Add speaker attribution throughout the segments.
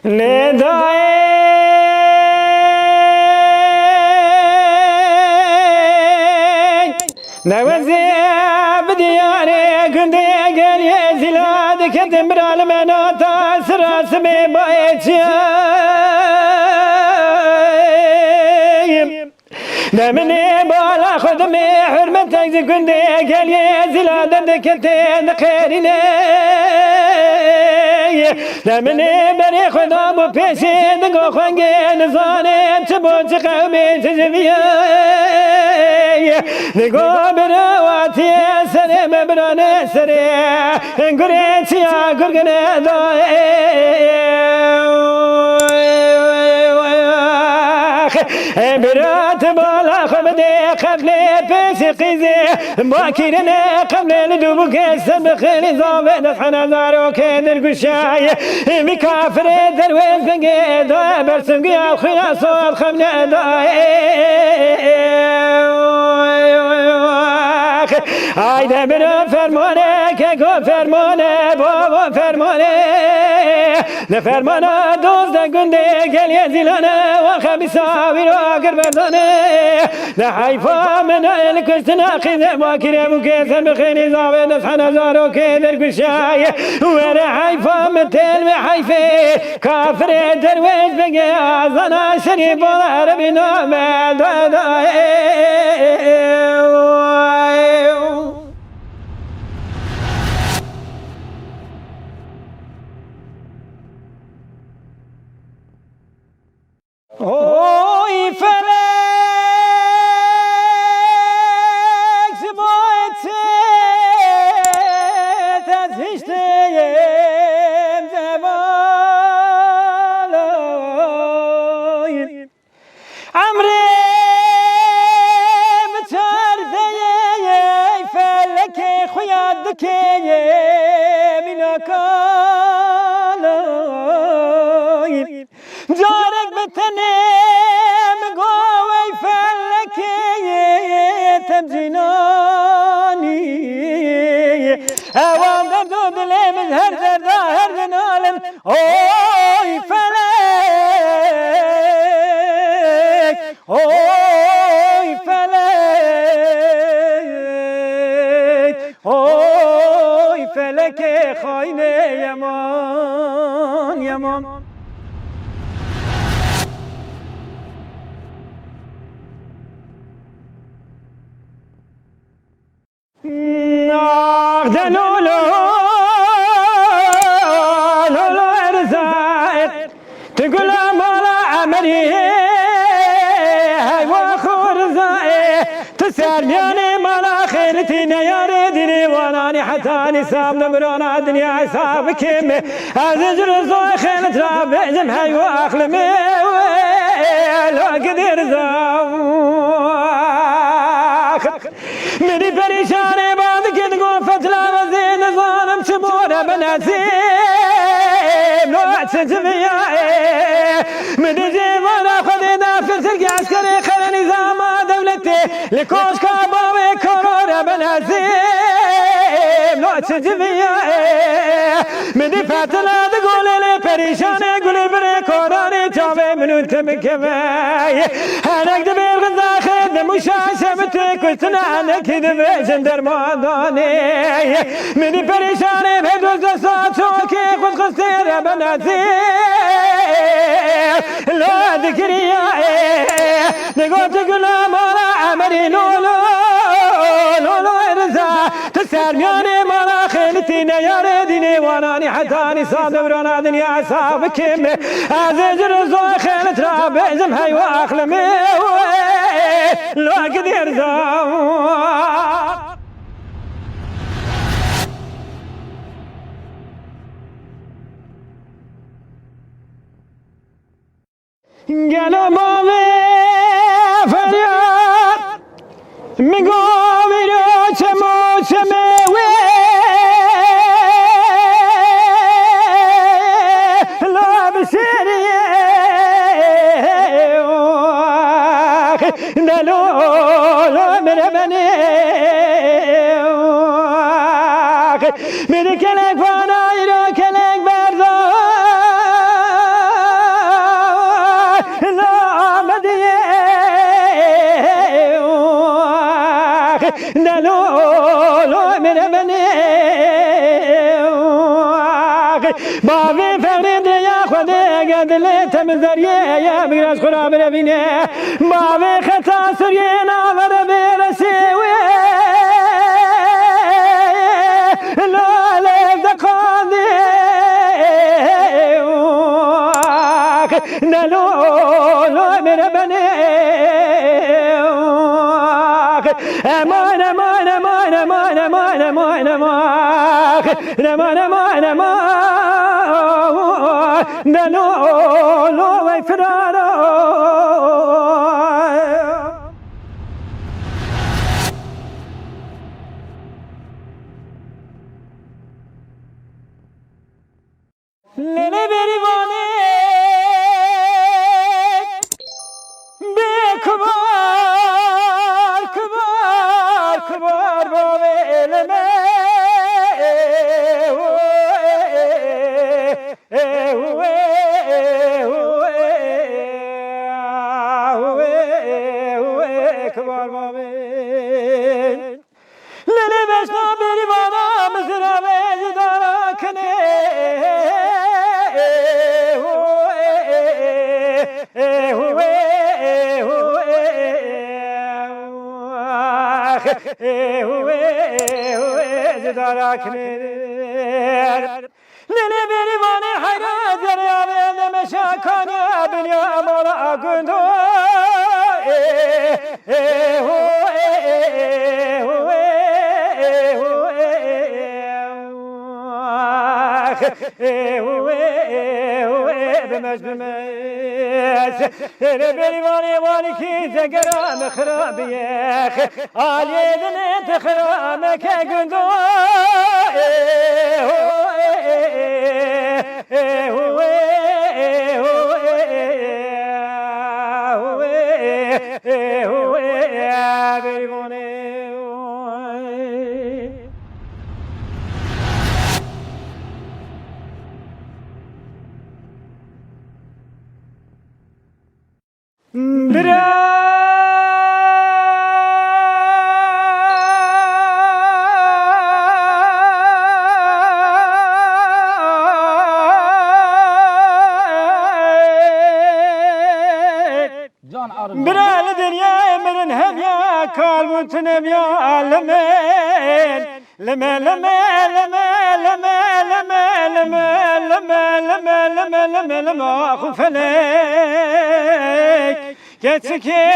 Speaker 1: ندای نوزی بدیاره کنده گلی زلاد کتم برال مناتا سراس می باید چیم نمنی بالا خودم حرمت اگزی کنده گلی زلاد دکتن خیرینه نمنی بری خدا بو پیشی دگو خوانگی نزانه چه با چه قومی چه جویه دگو برواتی سره مبرانه سره گره چیا گرگنه دای برات بالا خبده قبل پیش قیزه باکرنه قبل لدوبو کسر بخیلی زاوه دفع نظارو که درگوشای میکافر درویز بگه دای برسنگی او خیاسو خمنه دای آیده برو فرمانه که گو فرمانه بابا فرمانه نه فرمانه دوزده گنده گلیه زیلانه و خبیصاوی رو آگر بردانه نه حیفا من الکشتن آخیزه باکره بو کسر بخیلی زاوه نصح نزارو که درگوشای و نه حیفا من تلم حیفه کافر درویش بگه آزانا شریف و عربی نامه Oy felek zboyet az hishteyem zevaloy amrem çardeye felek khuyad keye minakaloy جارك بتنم قوي فلكي تبجناني اوام دردود لي من هر دردا هر دنالم اوي فلك اوي فلك اوي فلك خاينه يمان يمان دلولو لولو ارزاق تقول مالا عمري هاي واخو رزاق تسال مياني مالا خيرتي نياري ديني واناني حتى نساب نمرونا دنيا حساب كيمي عزيز رزاق خيلت رابع جم هاي واخلمي لو قدر رزاق مني پریشانه بعد که دگو فتلا وزین ظالم چمونه بناسیم لو احسنت بیایی مني جیوانا خودی نافر سرگی عسکری خل نظام دولتی لکوش کاباوی کرور بناسیم لو احسنت بیایی مني فتلا دگو لیلی پریشانه گلی بره کراری چاوی منو تمکوی هنک دبیر غزاخی مشاشه بتكوتنا عنك دبيجن درماني مني بريشاني بهدوز صوتك خذ خسير يا بناتي لا ذكري نقول تقول مرا عمري لولو لولو ارزا تسارمياني مرا خيلتينا يا ريديني واناني حتاني صادبرونا دنيا عصابك عزيز رزو خيلت رابعزم هاي واخلمي لو قدر زاو قالوا مامي فرياد مقومي روشمو شموي لا بسيري دلو من بني من كلك فانا يرو كلك برزا باوی فقر دریا خود گدل تمزریه یا بیرش خراب ربینه باوی خطا سریه ناور برسیوه لاله دقاندی نلو مربنه امان امان امان امان امان امان امان امان امان نلو وی فرارا لیلی بریوانه به کبار کبار کبار با علمه کبار با لیلی بشنا بریوانا مزرابه جدارا کنه لیلی بریوانه حیرت دریابه نمشاکانه بنیا مولا گندو بمش بریوانه وانی کی زگرام خرابیخ آلی دنت خرامک گندو برال دنيا من هديا كالموت نبيا لمن لما لما لما لما لما لما لما لما لما لما لما خفلك كتكي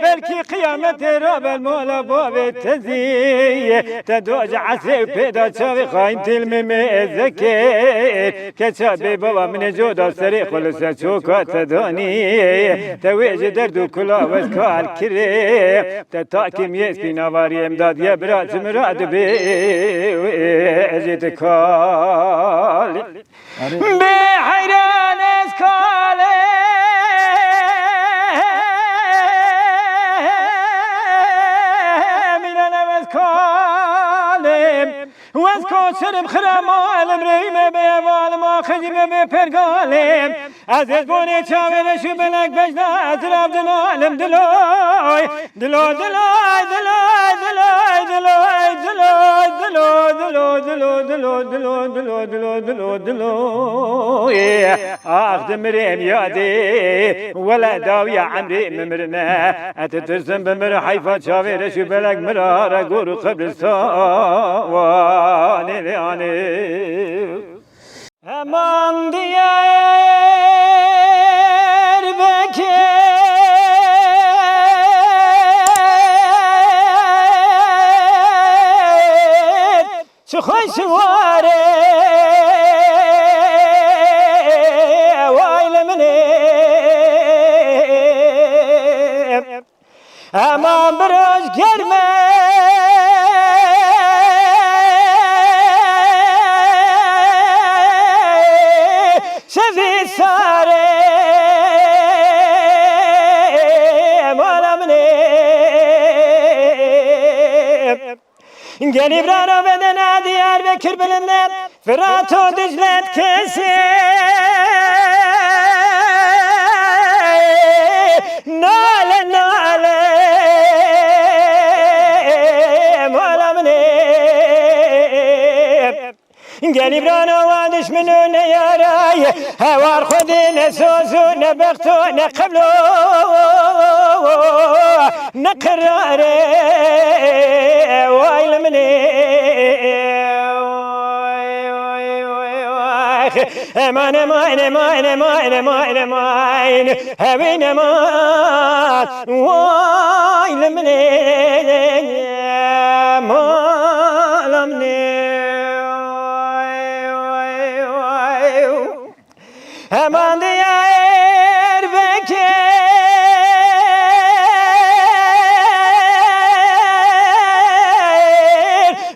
Speaker 1: بلكي قيامة رب المولى باب التزي تدوج عسي بيدا تشوي خاين تلمي زكي كتشابي بابا من جودا سريق ولسا شوكا تدوني تويج دردو كلا وزكال كري تتاكم يسبي نواري امداد يبرات مراد بي اجيت كالي بحيران اسكالي واسكو شرب خرامو المريم بيوال ما خجم بپرگالم عزیز بونی چاویر شو بلک بجنا ازراب دلالم دلوی دلو دلوی دلوی دلوی دلوی دلوی دلو دلو دلو دلو دلو دلو دلو دلو آخ دمريم يادي ولا داوي عمري ممرنا اتترسم بمر حيفا شاوير شو بلك مرارا قورو قبل سواني لاني امان ديار بكي شو خوي سواري امان براش گرمه شفی ساره مولا منه گلی برانو بدن دیار بکر بلندن فرات و دجلت کسی ناله ناله گلی برانا و دشمنو نیارای هوار خودی نسوزو نبختو نقبلو نقراره وای لمنی امان امان امان امان امان امان هبین امان وای لمنی امان دیار بکر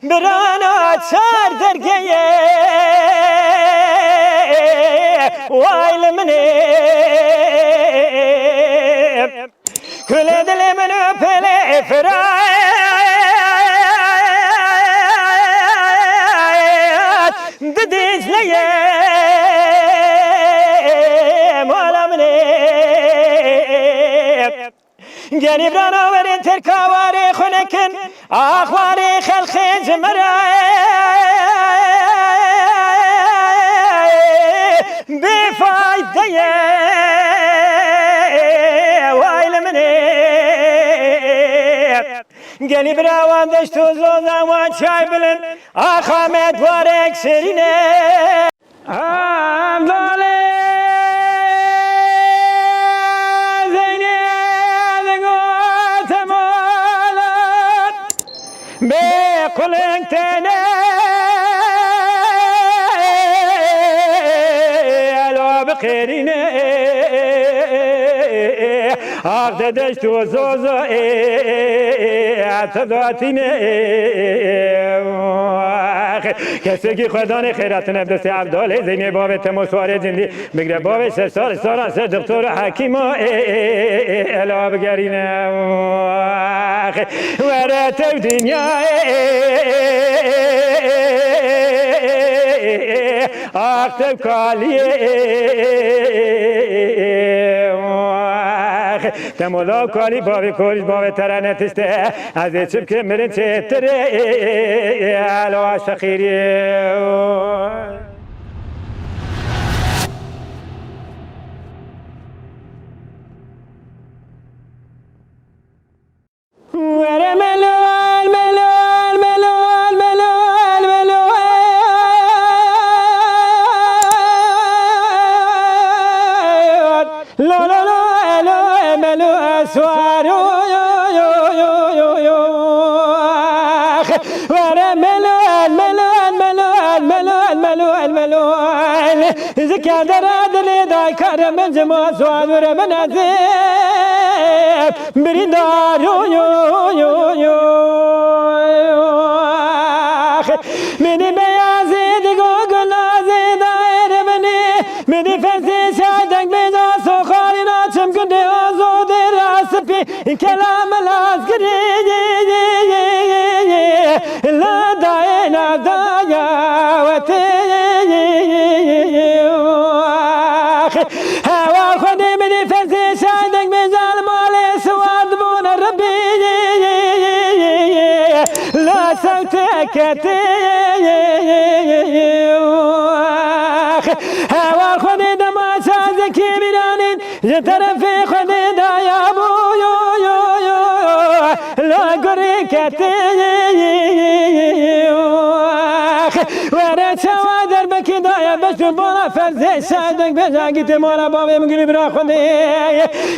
Speaker 1: برانا چار درگیه وای لمنی کل دل منو پله فرایت ددیج لیه گری برانا ورین ترکاواری خونکن آخواری خلقی جمرای بفایده وای لمنی گلی براوان دشتو زوزان و چای بلن آخامت وارک سرینه بقولك تنا لو بخيرنا عقد دشت وزوزو اعتداتنا کسی که خدای خیرات نبدست عبدال زینی باب تمسوار جندی بگره باب سر سال دکتر حکیم الا بگرینه ورات دنیا اکتب کالیه تمولا کالی باب کوریش باب ترانتسته از چپ که مرن چه تره علا شخیریه ذكر درادني داي كرم جما سوادر منازب بريدار يو يو يو مني بيازيد قوقل نازيد داير مني فرسي شادك بيجا سوخاري ناچم كنت آزود راسبي كلام العسكري لا داينا دايا وتي هوا خدي مني فرسي شادك بيجال مالي سواد بون ربي لا صوتك هوا خدي دما شادك بيرانين جترفي خدي دايا بو يو يو يو لا قريك ورد شوادر بكي دايا بشو بولا فرزي شادك بجاقيت مولا بابي مقلي برا خدي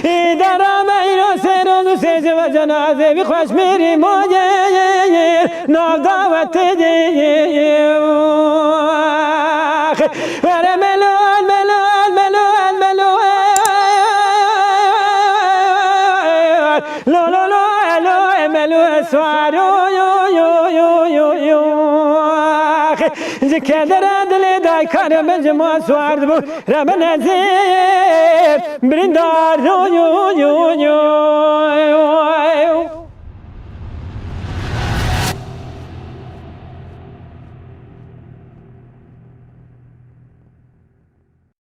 Speaker 1: إدارة ميرو سيرو سيجي وجنازي بخوش ميري موجير ناف دعوتي ورد ملون ملون ملون ملون لو لو لو لو ملون سوارو يو يو يو يو يو ذكر دل داي كان بجما سوار بو ربنا زيب برندار يو يو يو يو